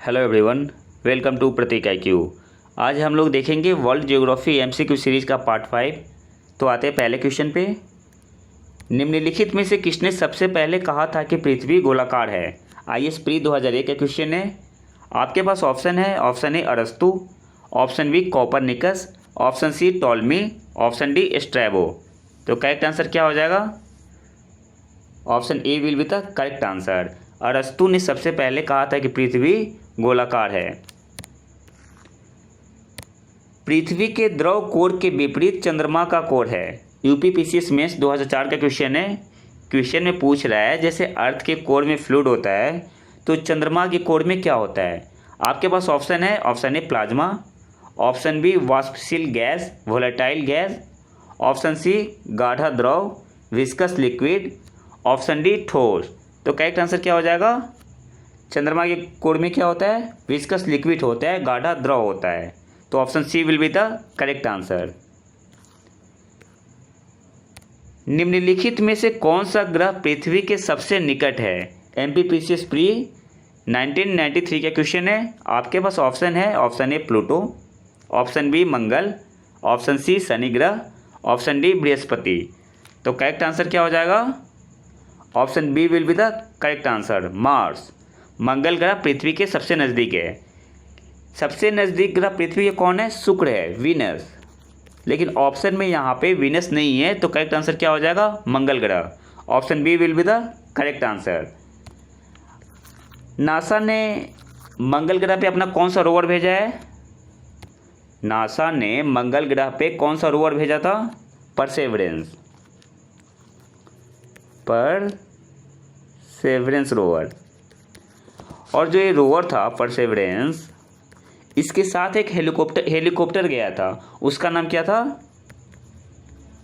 Hello everyone, welcome to Pratik IQ। आज हम लोग देखेंगे वर्ल्ड ज्योग्राफी MCQ सीरीज़ का पार्ट 5। तो आते हैं पहले क्वेश्चन पे। निम्नलिखित में से किसने सबसे पहले कहा था कि पृथ्वी गोलाकार है? IS प्री 2001 का क्वेश्चन है। आपके पास ऑप्शन है, ऑप्शन ए अरस्तु, option B Copernicus, option C Ptolemy, option D Strabo. तो करेक्ट आंसर क्या हो जाएगा? Option A will be the correct answer. अरस्तु ने सबसे पहले कहा था कि पृथ्वी गोलाकार है। पृथ्वी के द्रव कोर के विपरीत चंद्रमा का कोर है। UPPCS मेंस 2004 का क्वेश्चन है। क्वेश्चन में पूछ रहा है जैसे अर्थ के कोर में फ्लूइड होता है तो चंद्रमा के कोर में क्या होता है? आपके पास ऑप्शन है, option A plasma, option B वाष्पशील gas volatile gas, option C गाढ़ा द्रव विस्कस लिक्विड, ऑप्शन डी ठोस। तो करेक्ट आंसर क्या हो जाएगा? चंद्रमा के कोर में क्या होता है? विस्कस लिक्विड होता है, गाढ़ा द्रव होता है। तो option C will be the correct answer. निम्नलिखित में से कौन सा ग्रह पृथ्वी के सबसे निकट है? MPPCS प्री 1993 का क्वेश्चन है। आपके पास ऑप्शन है, option A Pluto, option B मंगल, ऑप्शन सी शनि ग्रह, ऑप्शन डी बृहस्पति। तो करेक्ट आंसर क्या हो जाएगा? Option B will be the correct answer, Mars. मंगल ग्रह पृथ्वी के सबसे नज़दीक है। सबसे नज़दीक ग्रह पृथ्वी के कौन है? शुक्र है, वीनस। लेकिन ऑप्शन में यहाँ पे वीनस नहीं है, तो करेक्ट आंसर क्या हो जाएगा? मंगल ग्रह। Option B will be the correct answer. NASA ने मंगल ग्रह पे अपना कौन सा रोवर भेजा है? नासा ने मंगल ग्रह पे कौन सा रोवर भेजा था? Perseverance rover. और जो ये रोवर था परसेवरेंस, इसके साथ एक हेलीकॉप्टर गया था, उसका नाम क्या था?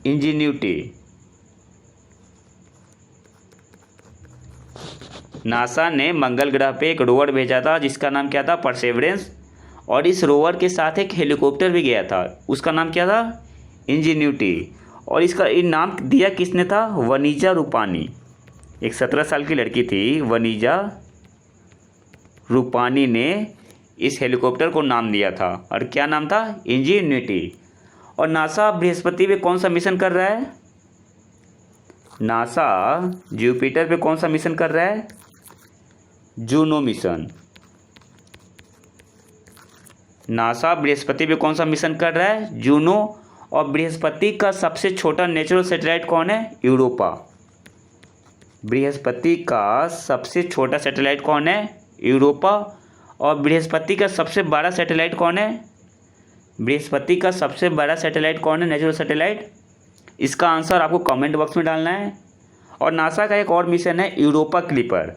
इंजीन्यूटी। नासा ने मंगल ग्रह पे एक रोवर भेजा था जिसका नाम क्या था? परसेवरेंस। और इस रोवर के साथ एक हेलीकॉप्टर भी गया था, उसका नाम क्या था? इंजीन्यूटी। और इसका नाम दिया किसने था? वनीजा रूपानी। एक 17 साल की लड़की थी, वनीजा रूपानी ने इस हेलीकॉप्टर को नाम दिया था। और क्या नाम था? इंजीन्यूटी। और नासा बृहस्पति पे कौन सा मिशन कर रहा है? नासा जुपिटर पे कौन सा मिशन कर रहा है? Juno mission. नासा बृहस्पति पे कौन सा मिशन कर रहा है? जूनो। और बृहस्पति का सबसे छोटा नेचुरल सैटेलाइट कौन है? यूरोपा। बृहस्पति का सबसे छोटा सैटेलाइट कौन है? यूरोपा। और बृहस्पति का सबसे बड़ा सैटेलाइट कौन है? बृहस्पति का सबसे बड़ा सैटेलाइट कौन है, नेचुरल सैटेलाइट? इसका आंसर आपको कमेंट बॉक्स में डालना है। और नासा का एक और मिशन है यूरोपा क्लिपर।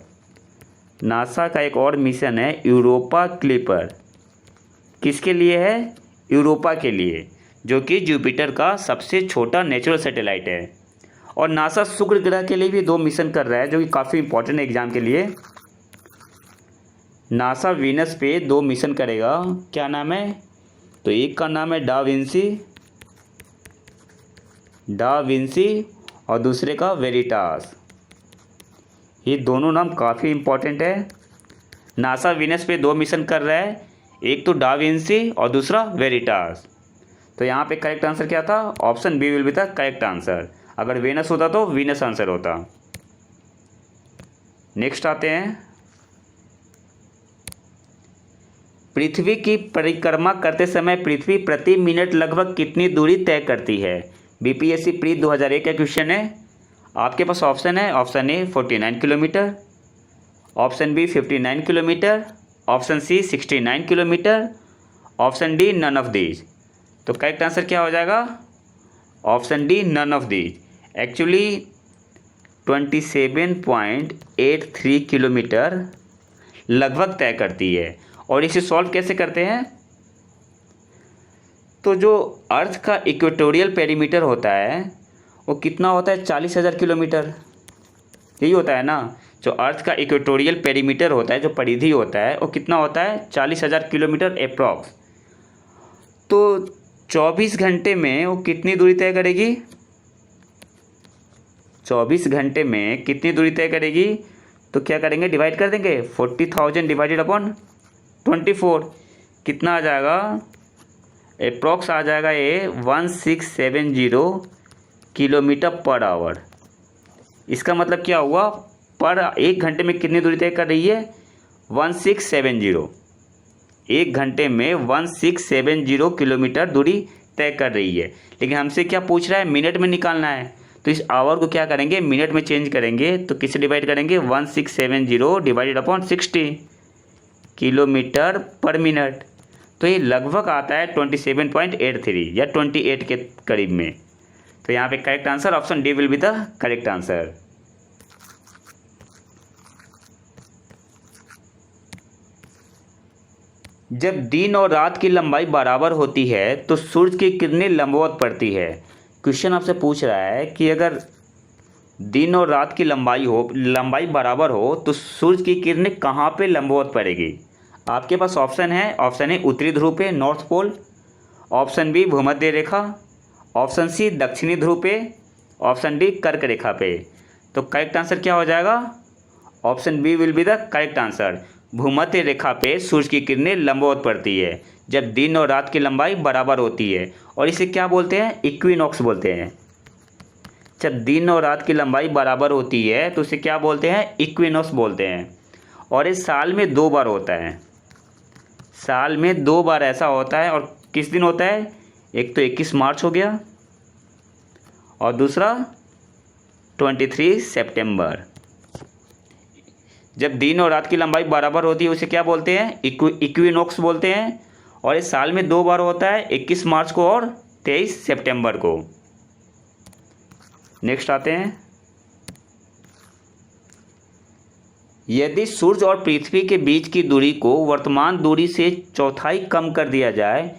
नासा का एक और मिशन है यूरोपा क्लिपर। किसके लिए है? यूरोपा के लिए, जो कि जुपिटर का सबसे छोटा नेचुरल सैटेलाइट है। और नासा शुक्र ग्रह के लिए भी 2 मिशन कर रहा है, जो कि काफ़ी इंपॉर्टेंट है एग्जाम के लिए। नासा वीनस पे 2 मिशन करेगा। क्या नाम है? तो एक का नाम है डा विंसी और दूसरे का वेरिटास। ये दोनों नाम काफ़ी इंपॉर्टेंट है। नासा वीनस पे 2 मिशन कर रहा है, एक तो डा विंसी और दूसरा वेरिटास। तो यहाँ पे करेक्ट आंसर क्या था? Option B will be the correct answer. अगर वेनस होता तो वीनस आंसर होता। नेक्स्ट आते हैं। पृथ्वी की परिक्रमा करते समय पृथ्वी प्रति मिनट लगभग कितनी दूरी तय करती है? BPSC प्री 2001 का क्वेश्चन है। आपके पास ऑप्शन है, option A 49 kilometre, option B 59 kilometre, option C 69 kilometre, option D none of these. तो करेक्ट आंसर क्या हो जाएगा? Option D none of these. Actually 27.83 kilometre लगभग तय करती है। और इसे सॉल्व कैसे करते हैं? तो जो अर्थ का इक्वेटोरियल पेरीमीटर होता है वो कितना होता है? 40,000 किलोमीटर। यही होता है ना? जो अर्थ का इक्वेटोरियल पेरीमीटर होता है, जो परिधि होता है, वो कितना होता है? 40,000 किलोमीटर अप्रॉक्स। तो 24 घंटे में वो कितनी दूरी तय करेगी? 24 घंटे में कितनी दूरी तय करेगी? तो क्या करेंगे? डिवाइड कर देंगे 40,000 डिवाइडेड अपॉन 24 कितना आ जाएगा, अप्रॉक्स आ जाएगा ये 1670 किलोमीटर पर आवर। इसका मतलब क्या हुआ, पर 1 घंटे में कितनी दूरी तय कर रही है, 1670। 1 घंटे में 1670 किलोमीटर दूरी तय कर रही है। लेकिन हमसे क्या पूछ रहा है, मिनट में निकालना है। तो इस आवर को क्या करेंगे, मिनट में चेंज करेंगे। तो किससे डिवाइड करेंगे, 1670 डिवाइडेड अपॉन 60 किलोमीटर पर मिनट। तो ये लगभग आता है 27.83 या 28 के करीब में। तो यहाँ पे correct answer option D will be the correct answer. जब दिन और रात की लंबाई बराबर होती है तो सूर्य की किरणें लंबवत पड़ती है। क्वेश्चन आपसे पूछ रहा है कि अगर दिन और रात की लंबाई बराबर हो तो सूर्य की किरणें कहाँ पे लंबवत पड़ेगी। आपके पास ऑप्शन है, ऑप्शन ए उत्तरी ध्रुव पे नॉर्थ पोल, ऑप्शन बी भूमध्य रेखा, ऑप्शन सी दक्षिणी ध्रुव पे, ऑप्शन डी कर्क रेखा पे। तो करेक्ट आंसर क्या हो जाएगा, option B will be the correct answer. भूमध्य रेखा पे सूर्य की किरणें लंबवत पड़ती है जब दिन और रात की लंबाई बराबर होती है, और इसे क्या बोलते हैं, इक्विनॉक्स बोलते हैं। जब दिन और रात की लंबाई बराबर होती है तो उसे क्या बोलते हैं, इक्विनॉक्स बोलते हैं। और ये साल में 2 बार होता है, साल में 2 बार ऐसा होता है। और किस दिन होता है, एक तो 21 मार्च हो गया और दूसरा 23 सितंबर। जब दिन और रात की लंबाई बराबर होती है उसे क्या बोलते हैं, इक्विनॉक्स बोलते हैं। और इस साल में 2 बार होता है, 21 मार्च को और 23 सितंबर को। नेक्स्ट आते हैं, यदि सूर्य और पृथ्वी के बीच की दूरी को वर्तमान दूरी से चौथाई कम कर दिया जाए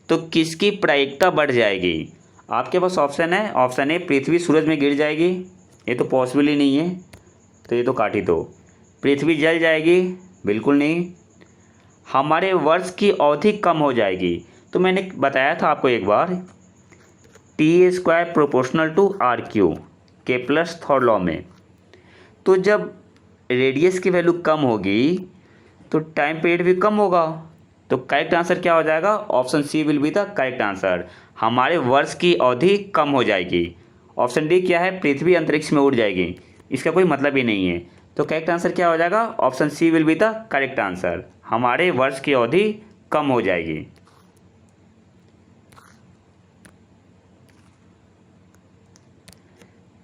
तो किसकी प्रायिकता बढ़ जाएगी। आपके पास ऑप्शन है, ऑप्शन ए पृथ्वी सूरज में गिर जाएगी, ये तो पॉसिबल ही नहीं है, तो ये तो काट ही दो। पृथ्वी जल जाएगी, बिल्कुल नहीं। हमारे वर्ष की अवधि कम हो जाएगी, तो मैंने बताया था आपको एक बार, T² proportional to RQ Kepler's third law में। तो जब रेडियस की वैल्यू कम होगी तो टाइम पीरियड भी कम होगा। तो करेक्ट आंसर क्या हो जाएगा, option C will be the correct answer. हमारे वर्ष की अवधि कम हो जाएगी। ऑप्शन डी क्या है, पृथ्वी अंतरिक्ष में उड़ जाएगी, इसका कोई मतलब ही नहीं है। तो करेक्ट आंसर क्या हो जाएगा, option C will be the correct answer. हमारे वर्ष की अवधि कम हो जाएगी।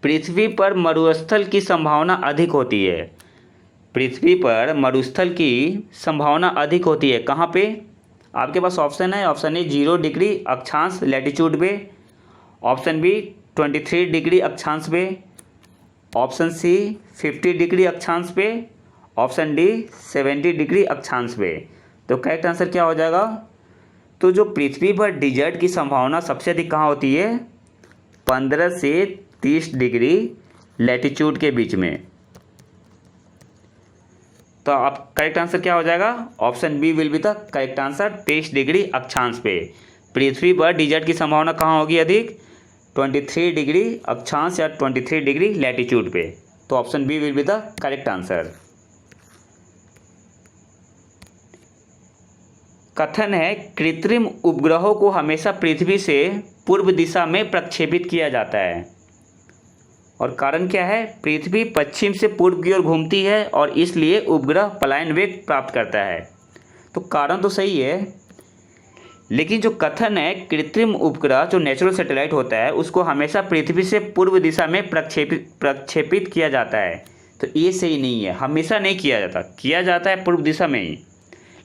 पृथ्वी पर मरुस्थल की संभावना अधिक होती है। पृथ्वी पर मरुस्थल की संभावना अधिक होती है कहाँ पे, आपके पास ऑप्शन है, ऑप्शन ए 0 डिग्री अक्षांश लैटिट्यूड पे, ऑप्शन बी 23 डिग्री अक्षांश पे, ऑप्शन सी 50 डिग्री अक्षांश पे, ऑप्शन डी 70 डिग्री अक्षांश पे। तो करेक्ट आंसर क्या हो जाएगा, तो जो पृथ्वी पर डिजर्ट की संभावना सबसे अधिक कहाँ होती है, 15 से 30 डिग्री लैटिट्यूड के बीच में। तो आप करेक्ट आंसर क्या हो जाएगा, option B will be the correct answer, 23 degree अक्षांश पे। पृथ्वी पर डिजर्ट की संभावना कहाँ होगी अधिक, 23 डिग्री अक्षांश या 23 डिग्री लैटिट्यूड पे। तो option B will be the correct answer. कथन है, कृत्रिम उपग्रहों को हमेशा पृथ्वी से पूर्व दिशा में प्रक्षेपित किया जाता है, और कारण क्या है, पृथ्वी पश्चिम से पूर्व की ओर घूमती है और इसलिए उपग्रह पलायन वेग प्राप्त करता है। तो कारण तो सही है, लेकिन जो कथन है कृत्रिम उपग्रह जो नेचुरल सैटेलाइट होता है उसको हमेशा पृथ्वी से पूर्व दिशा में प्रक्षेपित किया जाता है, तो ये सही नहीं है। हमेशा नहीं किया जाता है पूर्व दिशा में ही,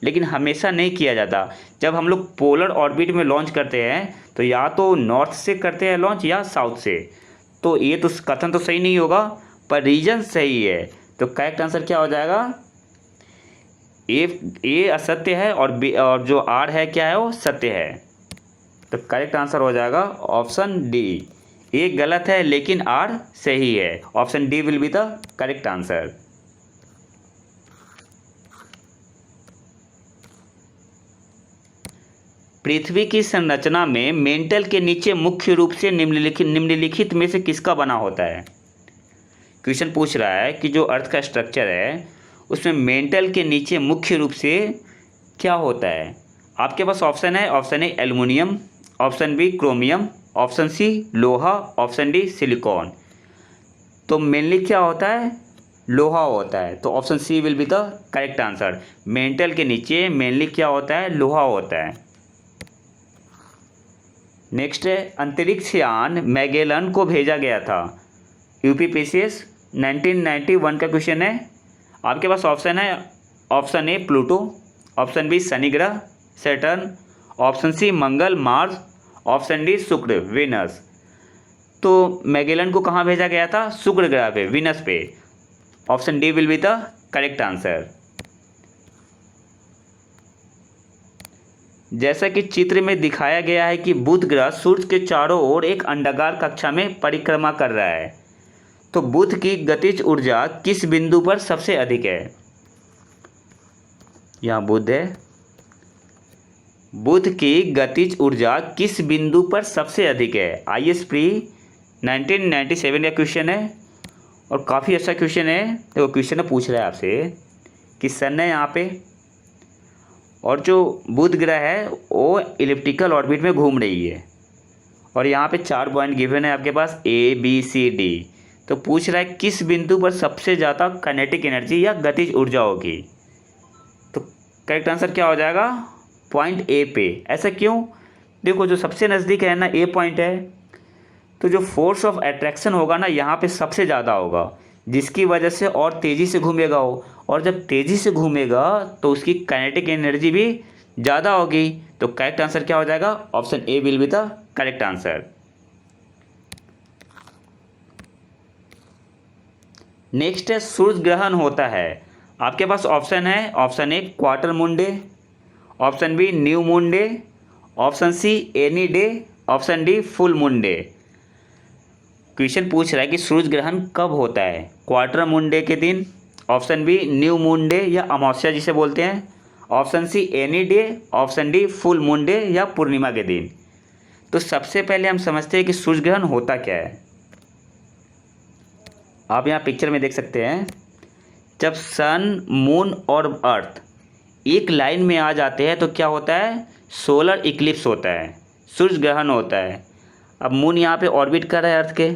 लेकिन हमेशा नहीं किया जाता। जब हम लोग पोलर ऑर्बिट में लॉन्च करते हैं तो या तो नॉर्थ से करते हैं लॉन्च या साउथ से, तो ये तो कथन तो सही नहीं होगा, पर रीजन सही है। तो करेक्ट आंसर क्या हो जाएगा, ए असत्य है और जो आर है क्या है, वो सत्य है। तो करेक्ट आंसर हो जाएगा ऑप्शन डी। ए गलत है लेकिन आर सही है। Option D will be the correct answer. पृथ्वी की संरचना में मेंटल के नीचे मुख्य रूप से निम्नलिखित में से किसका बना होता है। क्वेश्चन पूछ रहा है कि जो अर्थ का स्ट्रक्चर है उसमें मेंटल के नीचे मुख्य रूप से क्या होता है? आपके पास ऑप्शन है, option A aluminium, option B chromium, option C लोहा, ऑप्शन डी सिलिकॉन। तो मेनली क्या होता है? लोहा होता है। तो option C will be the correct answer. Mantle के नीचे मेनली क्या होता है? लोहा होता है। नेक्स्ट है, अंतरिक्ष यान मैगेलन को भेजा गया था। यूपीपीसीएस 1991 का क्वेश्चन है। आपके पास ऑप्शन है, option A Pluto, option B शनि ग्रह सैटर्न, ऑप्शन सी मंगल मार्स, ऑप्शन डी शुक्र वीनस। तो मैगेलन को कहाँ भेजा गया था? शुक्र ग्रह पे, वीनस पे। Option D will be the correct answer. जैसा कि चित्र में दिखाया गया है कि बुध ग्रह सूर्य के चारों ओर एक अंडाकार कक्षा में परिक्रमा कर रहा है, तो बुध की गतिज ऊर्जा किस बिंदु पर सबसे अधिक है? यहाँ बुध है। बुध की गतिज ऊर्जा किस बिंदु पर सबसे अधिक है? आईएएस प्री 1997 का क्वेश्चन है और काफ़ी अच्छा क्वेश्चन है। तो क्वेश्चन पूछ रहा है आपसे कि सन है यहाँ पे और जो बुध ग्रह है वो इलिप्टिकल ऑर्बिट में घूम रही है और यहाँ पे 4 पॉइंट गिवन है आपके पास ए बी सी डी। तो पूछ रहा है किस बिंदु पर सबसे ज़्यादा काइनेटिक एनर्जी या गतिज ऊर्जा होगी? तो करेक्ट आंसर क्या हो जाएगा? पॉइंट ए पे। ऐसा क्यों? देखो जो सबसे नज़दीक है ना ए पॉइंट है, तो जो फोर्स ऑफ अट्रैक्शन होगा ना यहाँ पे सबसे ज़्यादा होगा, जिसकी वजह से और तेज़ी से घूमेगा वो, और जब तेज़ी से घूमेगा तो उसकी काइनेटिक एनर्जी भी ज़्यादा होगी। तो करेक्ट आंसर क्या हो जाएगा? Option A will be the correct answer. Next है, सूर्य ग्रहण होता है। आपके पास ऑप्शन है, option A quarter moon day, option B new moon day, option C any day, option D full moon day. Question पूछ रहा है कि सूर्य ग्रहण कब होता है? क्वार्टर मून डे के दिन, option B new moon day या अमावस्या जिसे बोलते हैं, option C any day, option D full moon day या पूर्णिमा के दिन। तो सबसे पहले हम समझते हैं कि सूर्य ग्रहण होता क्या है। आप यहाँ पिक्चर में देख सकते हैं, जब सन मून और अर्थ एक लाइन में आ जाते हैं तो क्या होता है? सोलर इक्लिप्स होता है, सूर्य ग्रहण होता है। अब मून यहाँ पे ऑर्बिट कर रहा है अर्थ के,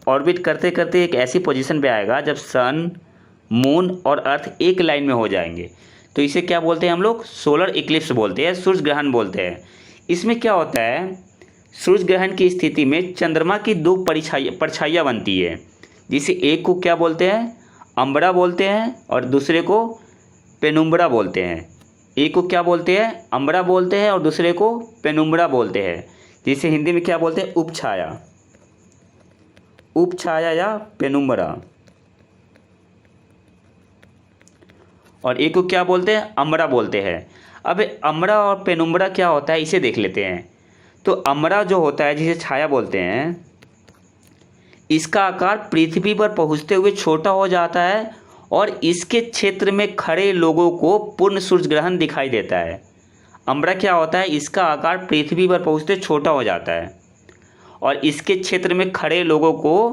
ऑर्बिट करते करते एक ऐसी पोजीशन पे आएगा जब सन मून और अर्थ एक लाइन में हो जाएंगे, तो इसे क्या बोलते हैं हम लोग? सोलर इक्लिप्स बोलते हैं, सूर्य ग्रहण बोलते हैं। इसमें क्या होता है? सूर्य ग्रहण की स्थिति में चंद्रमा की 2 परछाइयाँ बनती है, जिसे एक को क्या बोलते हैं? अम्बरा बोलते हैं और दूसरे को पेनुम्बरा बोलते हैं। एक को क्या बोलते हैं? अम्बरा बोलते हैं और दूसरे को पेनुम्बरा बोलते हैं, जिसे हिंदी में क्या बोलते हैं? उपछाया, उपछाया या पेनुम्बरा। और एक को क्या बोलते हैं? अम्बरा बोलते हैं। अब अम्बरा और पेनुम्बरा क्या होता है इसे देख लेते हैं। तो अम्बरा जो होता है जिसे छाया बोलते हैं, इसका आकार पृथ्वी पर पहुंचते हुए छोटा हो जाता है और इसके क्षेत्र में खड़े लोगों को पूर्ण सूर्य ग्रहण दिखाई देता है। अम्बरा क्या होता है? इसका आकार पृथ्वी पर पहुंचते छोटा हो जाता है और इसके क्षेत्र में खड़े लोगों को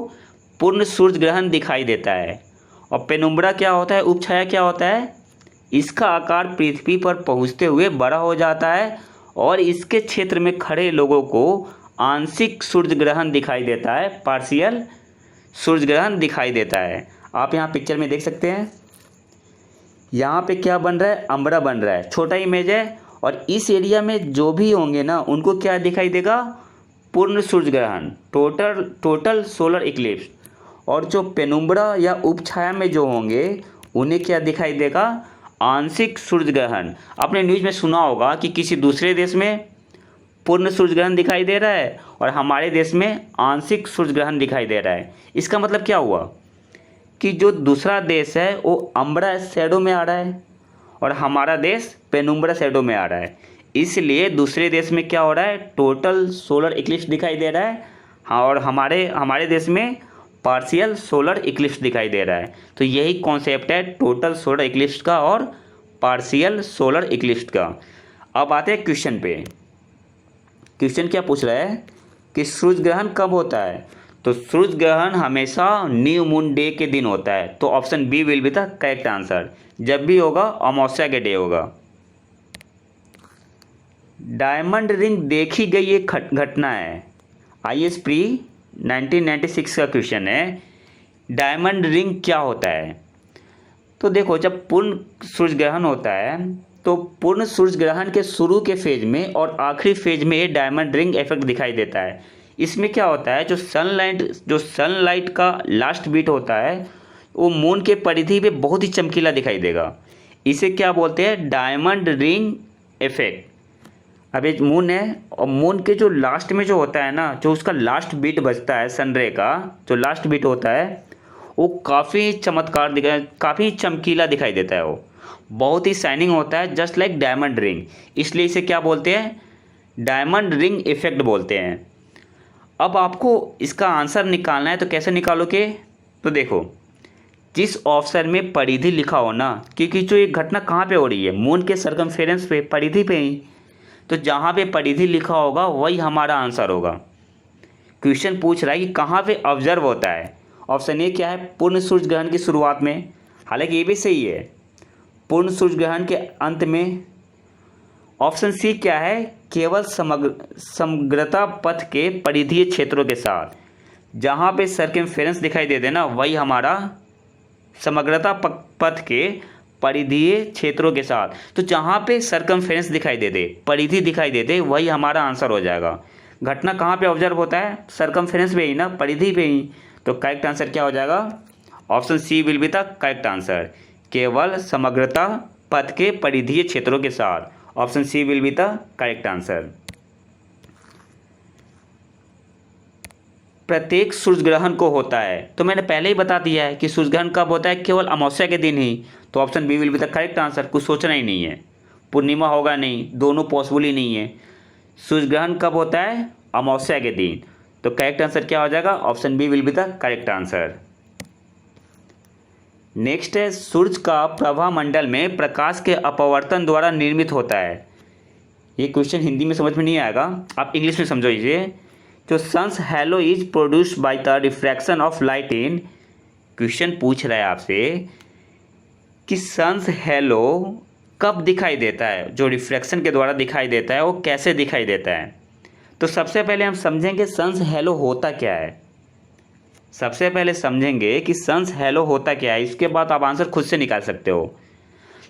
पूर्ण सूर्य ग्रहण दिखाई देता है। और पेनुम्बरा क्या होता है? उपछाया क्या होता है? इसका आकार पृथ्वी पर पहुंचते हुए बड़ा हो जाता है और इसके क्षेत्र में खड़े लोगों को आंशिक सूर्य ग्रहण दिखाई देता है, पार्शियल सूर्य ग्रहण दिखाई देता है। आप यहाँ पिक्चर में देख सकते हैं, यहाँ पे क्या बन रहा है? अम्बरा बन रहा है, छोटा इमेज है। और इस एरिया में जो भी होंगे ना उनको क्या दिखाई देगा? पूर्ण सूर्य ग्रहण, टोटल सोलर इक्लिप्स। और जो पेनुम्बरा या उपछाया में जो होंगे उन्हें क्या दिखाई देगा? आंशिक सूर्य ग्रहण। आपने न्यूज़ में सुना होगा कि किसी दूसरे देश में पूर्ण सूर्य ग्रहण दिखाई दे रहा है और हमारे देश में आंशिक सूर्य ग्रहण दिखाई दे रहा है। इसका मतलब क्या हुआ कि जो दूसरा देश है वो अम्बरा शैडो में आ रहा है और हमारा देश पेनुम्बरा शैडो में आ रहा है। इसलिए दूसरे देश में क्या हो रहा है? टोटल सोलर इक्लिप्स दिखाई दे रहा है। हाँ, और हमारे देश में पार्शियल सोलर इक्लिप्स दिखाई दे रहा है। तो यही कॉन्सेप्ट है टोटल सोलर इक्लिप्स का और पार्शियल सोलर इक्लिप्स का। अब आते हैं क्वेश्चन पे। क्वेश्चन क्या पूछ रहा है कि सूर्य ग्रहण कब होता है? तो सूर्य ग्रहण हमेशा न्यू मून डे के दिन होता है। तो option B will be the correct answer. जब भी होगा अमावस्या के डे होगा। डायमंड रिंग देखी गई एक घटना है। आईएएस प्री 1996 का क्वेश्चन है, डायमंड रिंग क्या होता है। तो देखो, जब पूर्ण सूर्य ग्रहण होता है तो पूर्ण सूर्य ग्रहण के शुरू के फेज में और आखिरी फेज में ये डायमंड रिंग इफेक्ट दिखाई देता है। इसमें क्या होता है, जो सनलाइट का लास्ट बीट होता है वो मून के परिधि पे बहुत ही चमकीला दिखाई देगा। इसे क्या बोलते हैं, डायमंड रिंग इफेक्ट। अब एक मून है और मून के जो लास्ट में जो होता है ना, जो उसका लास्ट बीट बजता है सनरे का, जो लास्ट बीट होता है वो काफ़ी काफ़ी चमकीला दिखाई देता है। वो बहुत ही शाइनिंग होता है, जस्ट लाइक डायमंड रिंग। इसलिए इसे क्या बोलते हैं, डायमंड रिंग इफेक्ट बोलते हैं। अब आपको इसका आंसर निकालना है, तो कैसे निकालोगे, तो देखो जिस ऑप्शन में परिधि लिखा हो ना, क्योंकि जो एक घटना कहाँ पे हो रही है, मून के सरकमफेरेंस पे, परिधि पे ही, तो जहाँ पे परिधि लिखा होगा वही हमारा आंसर होगा। क्वेश्चन पूछ रहा है कि कहाँ पे ऑब्जर्व होता है। ऑप्शन ए क्या है, पूर्ण सूर्य ग्रहण की शुरुआत में, हालांकि ये भी सही है, पूर्ण सूर्य ग्रहण के अंत में। ऑप्शन सी क्या है, केवल समग्रता पथ के परिधीय क्षेत्रों के साथ, जहाँ पे सर्कमफेरेंस दिखाई दे देना वही हमारा समग्रता पथ के परिधीय क्षेत्रों के साथ। तो जहाँ पे सर्कमफेरेंस दिखाई दे दे, परिधि दिखाई दे दे, वही हमारा आंसर हो जाएगा। घटना कहाँ पे ऑब्जर्व होता है, सर्कमफेरेंस पे ही ना, परिधि पे ही। तो करेक्ट आंसर क्या हो जाएगा, option C will be the correct answer, केवल समग्रता पथ के परिधीय क्षेत्रों के साथ। Option C will be the correct answer. प्रत्येक सूर्य ग्रहण को होता है, तो मैंने पहले ही बता दिया है कि सूर्य ग्रहण कब होता है, केवल अमावस्या के दिन ही। तो option B will be the correct answer, कुछ सोचना ही नहीं है। पूर्णिमा होगा नहीं, दोनों पॉसिबल ही नहीं है। सूर्य ग्रहण कब होता है, अमावस्या के दिन। तो करेक्ट आंसर क्या हो जाएगा, option B will be the correct answer. Next है, सूर्य का प्रभा मंडल में प्रकाश के अपवर्तन द्वारा निर्मित होता है। ये क्वेश्चन हिंदी में समझ में नहीं आएगा, आप इंग्लिश में समझो इसे। जो sun's halo is produced by the refraction of light in, question पूछ रहा है आपसे कि सन्स हैलो कब दिखाई देता है, जो रिफ्रैक्शन के द्वारा दिखाई देता है वो कैसे दिखाई देता है। तो सबसे पहले हम समझेंगे सन्स हैलो होता क्या है। सबसे पहले समझेंगे कि सन्स हैलो होता क्या है, इसके बाद आप आंसर खुद से निकाल सकते हो।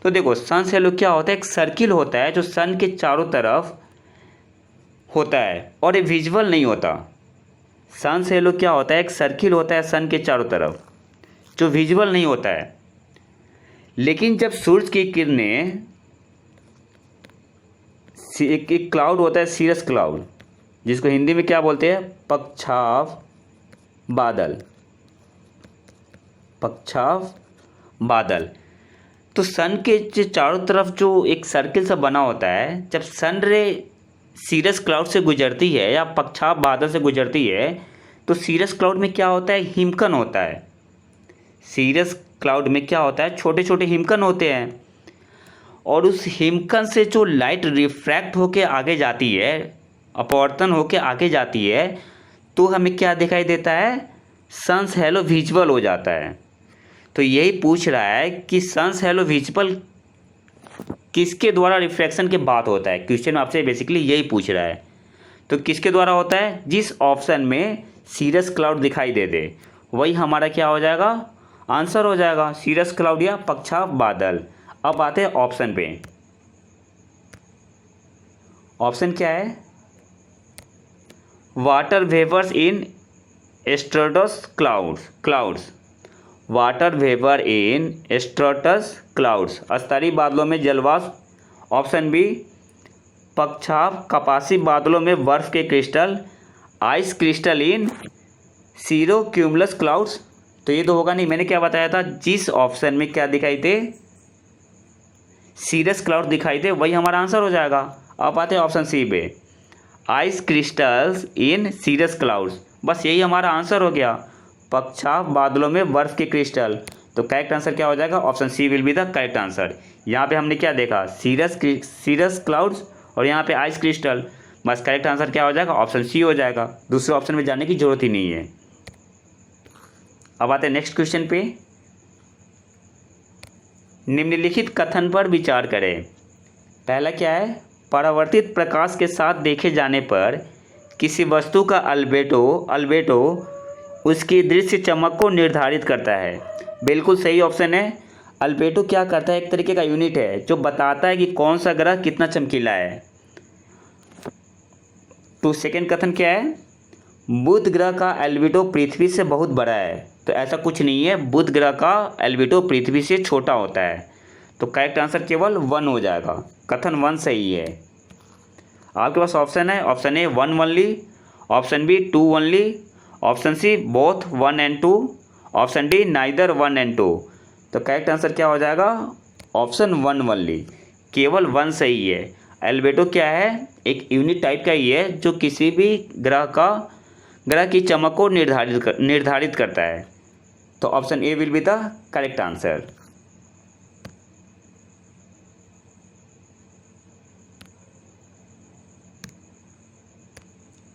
तो देखो, सन्स हैलो क्या होता है, एक सर्किल होता है जो सन के चारों तरफ होता है और ये विजुअल नहीं होता। सन्स हैलो क्या होता है, एक सर्किल होता है सन के चारों तरफ जो विजुअल नहीं होता है। लेकिन जब सूरज की किरणें, एक क्लाउड होता है सीरस क्लाउड, जिसको हिंदी में क्या बोलते हैं, पक्षाव बादल, पक्षाव बादल। तो सन के चारों तरफ जो एक सर्किल सा बना होता है, जब सन रे सीरस क्लाउड से गुजरती है या पक्षाव बादल से गुजरती है, तो सीरस क्लाउड में क्या होता है, हिमकण होता है। सीरस क्लाउड में क्या होता है, छोटे छोटे हिमकण होते हैं, और उस हिमकण से जो लाइट रिफ्रैक्ट होके आगे जाती है, अपवर्तन होके आगे जाती है, तो हमें क्या दिखाई देता है, सन्स हैलो विजुअल हो जाता है। तो यही पूछ रहा है कि सन्स हैलो विजुअल किसके द्वारा रिफ्रैक्शन के बाद होता है। क्वेश्चन आपसे बेसिकली यही पूछ रहा है। तो किसके द्वारा होता है, जिस ऑप्शन में सीरस क्लाउड दिखाई दे दे वही हमारा क्या हो जाएगा, आंसर हो जाएगा, सीरस क्लाउड या पक्षाव बादल। अब आते हैं ऑप्शन पे। ऑप्शन क्या है, water vapours in stratus clouds, water vapour in stratus clouds, स्तरीय बादलों में जलवाष्प। ऑप्शन बी, पक्षाव कपासी बादलों में बर्फ के क्रिस्टल, आइस क्रिस्टल इन सीरो क्यूमुलस क्लाउड्स। तो ये तो होगा नहीं, मैंने क्या बताया था, जिस ऑप्शन में क्या दिखाई दे, सीरस क्लाउड दिखाई दे, वही हमारा आंसर हो जाएगा। अब आते हैं ऑप्शन सी पे, आइस क्रिस्टल्स इन सीरस क्लाउड्स, बस यही हमारा आंसर हो गया, पक्षाव बादलों में बर्फ के क्रिस्टल। तो करेक्ट आंसर क्या हो जाएगा, option C will be the correct answer. यहाँ पे हमने क्या देखा, सीरस क्लाउड्स और यहाँ पे आइस क्रिस्टल, बस करेक्ट आंसर क्या हो जाएगा, ऑप्शन सी हो जाएगा। दूसरे ऑप्शन में जाने की जरूरत ही नहीं है। अब आते हैं नेक्स्ट क्वेश्चन पे। निम्नलिखित कथन पर विचार करें। पहला क्या है, परावर्तित प्रकाश के साथ देखे जाने पर किसी वस्तु का अल्बेडो उसकी दृश्य चमक को निर्धारित करता है। बिल्कुल सही ऑप्शन है। अल्बेडो क्या करता है, एक तरीके का यूनिट है जो बताता है कि कौन सा ग्रह कितना चमकीला है। तो सेकंड कथन क्या है, बुध ग्रह का अल्बेडो पृथ्वी से बहुत बड़ा है। तो ऐसा कुछ नहीं है, बुध ग्रह का अल्बेडो पृथ्वी से छोटा होता है। तो करेक्ट आंसर केवल 1 हो जाएगा, कथन 1 सही है। आपके पास ऑप्शन है, option A 1 only, option B 2 only, option C both 1 and 2, option D neither 1 and 2। तो करेक्ट आंसर क्या हो जाएगा, ऑप्शन 1 ओनली, केवल 1 सही है। अल्बेडो क्या है, एक यूनिट टाइप का ही है जो किसी भी ग्रह की चमक को निर्धारित करता है। तो option A will be the correct answer.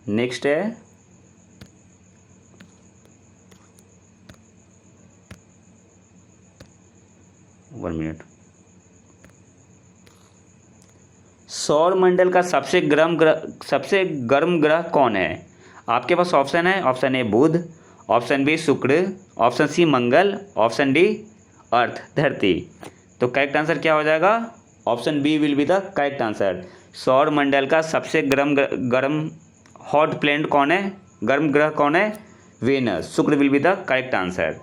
Next है 1 मिनट। सौर मंडल का सबसे गर्म ग्रह कौन है? आपके पास ऑप्शन है, ऑप्शन ए बुध, ऑप्शन बी शुक्र, ऑप्शन सी मंगल, ऑप्शन डी अर्थ धरती। तो करेक्ट आंसर क्या हो जाएगा, option B will be the correct answer. सौर मंडल का सबसे गर्म हॉट प्लैनेट कौन है, गर्म ग्रह कौन है, वेनस, शुक्र will be the correct answer.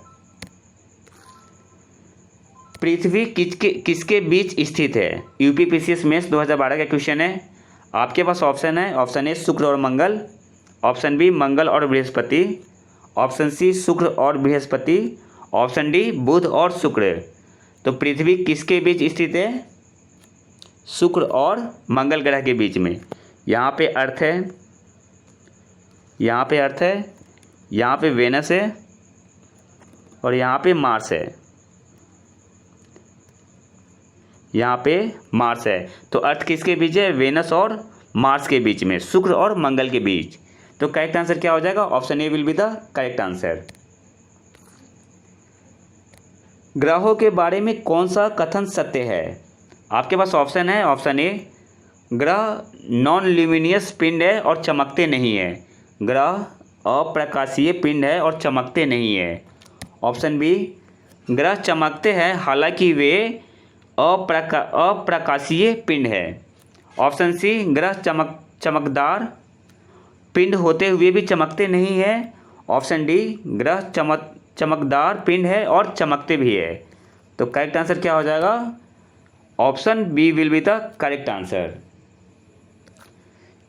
पृथ्वी किसके बीच स्थित है? यूपीपीसीएस मेंस 2012 का क्वेश्चन है। आपके पास ऑप्शन है, ऑप्शन ए शुक्र और मंगल, ऑप्शन बी मंगल और बृहस्पति, ऑप्शन सी शुक्र और बृहस्पति, ऑप्शन डी बुध और शुक्र। तो पृथ्वी किसके बीच स्थित है? शुक्र और मंगल ग्रह के बीच में। यहाँ पे अर्थ है, यहाँ पे अर्थ है, यहाँ पे वेनस है और यहाँ पे मार्स है, यहाँ पे मार्स है। तो अर्थ किसके बीच है? वेनस और मार्स के बीच में, शुक्र और मंगल के बीच। तो करेक्ट आंसर क्या हो जाएगा, option A will be the correct answer. ग्रहों के बारे में कौन सा कथन सत्य है? आपके पास ऑप्शन है, ऑप्शन ए ग्रह नॉन ल्यूमिनियस पिंड है और चमकते नहीं है, ग्रह अप्रकाशीय पिंड है और चमकते नहीं है। ऑप्शन बी ग्रह चमकते हैं हालांकि वे अप्रकाशीय पिंड है। ऑप्शन सी ग्रह चमकदार पिंड होते हुए भी चमकते नहीं है। ऑप्शन डी ग्रह चमकदार पिंड है और चमकते भी है। तो करेक्ट आंसर क्या हो जाएगा, option B will be the correct answer.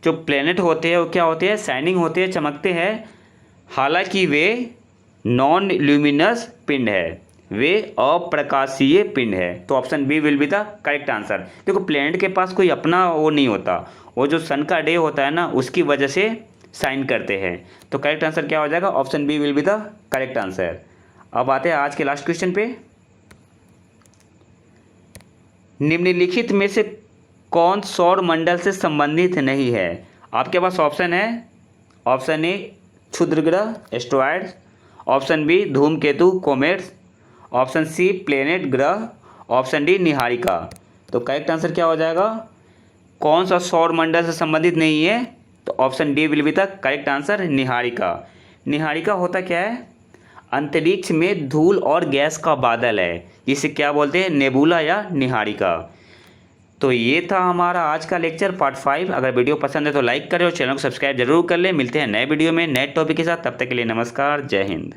जो प्लेनेट होते हैं वो क्या होते हैं, शाइनिंग होते हैं, चमकते हैं, हालांकि वे नॉन ल्यूमिनस पिंड है, वे अप्रकाशीय पिंड है। तो option B will be the correct answer. देखो प्लेनेट के पास कोई अपना वो नहीं होता, वो जो सन का डे होता है ना उसकी वजह से शाइन करते हैं। तो करेक्ट आंसर क्या हो जाएगा, option B will be the correct answer. अब आते हैं आज के लास्ट क्वेश्चन पे। निम्नलिखित में से कौन सौर मंडल से संबंधित नहीं है? आपके पास ऑप्शन है, ऑप्शन ए क्षुद्र ग्रह एस्ट्रॉयड्स, ऑप्शन बी धूमकेतु कोमेट्स, ऑप्शन सी प्लेनेट ग्रह, ऑप्शन डी निहारिका। तो करेक्ट आंसर क्या हो जाएगा, कौन सा सौर मंडल से संबंधित नहीं है? तो option D will be the correct answer, Niharika. Niharika होता क्या है, अंतरिक्ष में धूल और गैस का बादल है, जिसे क्या बोलते हैं, नेबुला या निहारिका। तो ये था हमारा आज का लेक्चर पार्ट 5। अगर वीडियो पसंद है तो लाइक करें और चैनल को सब्सक्राइब जरूर कर लें। मिलते हैं नए वीडियो में नए टॉपिक के साथ, तब तक के लिए नमस्कार, जय हिंद।